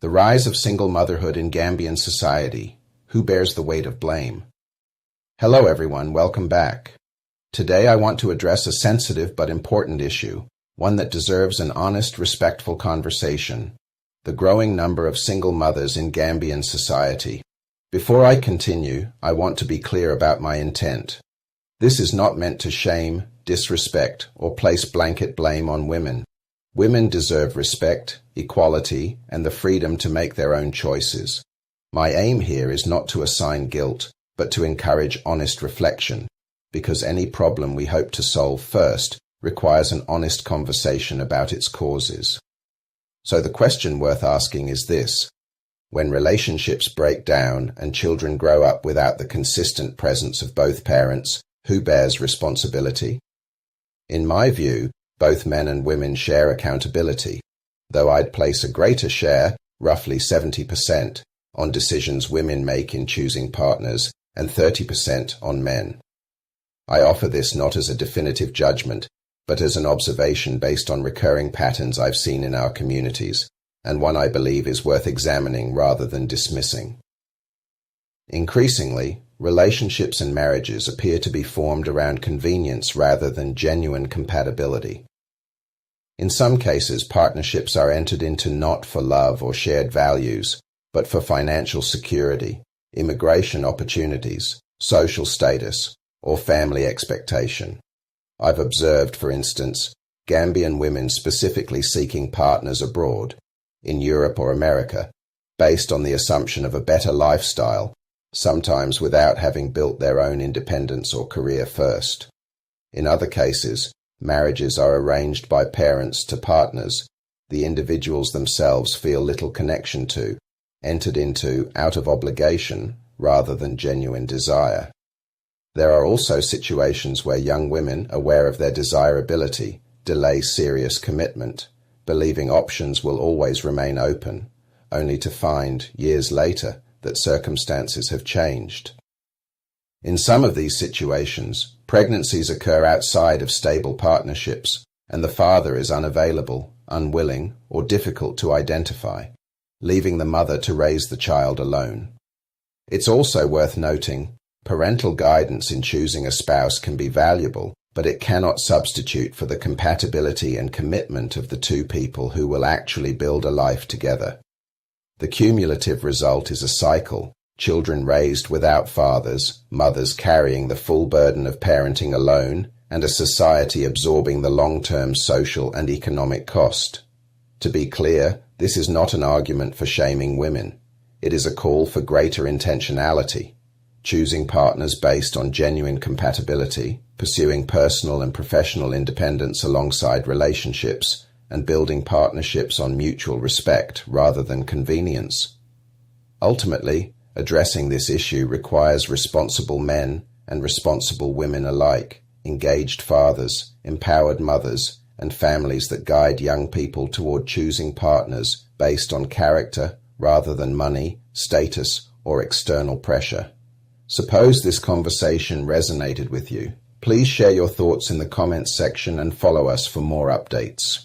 The rise of single motherhood in Gambian society. Who bears the weight of blame? Hello everyone, welcome back. Today I want to address a sensitive but important issue, one that deserves an honest, respectful conversation: the growing number of single mothers in Gambian society. Before I continue, I want to be clear about my intent. This is not meant to shame, disrespect, or place blanket blame on women. Women deserve respect, equality, and the freedom to make their own choices. My aim here is not to assign guilt, but to encourage honest reflection, because any problem we hope to solve first requires an honest conversation about its causes. So the question worth asking is this: when relationships break down and children grow up without the consistent presence of both parents, who bears responsibility? In my view, both men and women share accountability, though I'd place a greater share, roughly 70%, on decisions women make in choosing partners and 30% on men. I offer this not as a definitive judgment, but as an observation based on recurring patterns I've seen in our communities, and one I believe is worth examining rather than dismissing. Increasingly, relationships and marriages appear to be formed around convenience rather than genuine compatibility. In some cases, partnerships are entered into not for love or shared values, but for financial security, immigration opportunities, social status, or family expectation. I've observed, for instance, Gambian women specifically seeking partners abroad, in Europe or America, based on the assumption of a better lifestyle, sometimes without having built their own independence or career first. In other cases, marriages are arranged by parents to partners the individuals themselves feel little connection to, entered into out of obligation rather than genuine desire. There are also situations where young women, aware of their desirability, delay serious commitment, believing options will always remain open, only to find, years later, that circumstances have changed. In some of these situations, pregnancies occur outside of stable partnerships, and the father is unavailable, unwilling, or difficult to identify, leaving the mother to raise the child alone. It's also worth noting, parental guidance in choosing a spouse can be valuable, but it cannot substitute for the compatibility and commitment of the two people who will actually build a life together. The cumulative result is a cycle: children raised without fathers, mothers carrying the full burden of parenting alone, and a society absorbing the long-term social and economic cost. To be clear, this is not an argument for shaming women. It is a call for greater intentionality, choosing partners based on genuine compatibility, pursuing personal and professional independence alongside relationships, and building partnerships on mutual respect rather than convenience. Ultimately, addressing this issue requires responsible men and responsible women alike, engaged fathers, empowered mothers, and families that guide young people toward choosing partners based on character rather than money, status, or external pressure. Suppose this conversation resonated with you. Please share your thoughts in the comments section and follow us for more updates.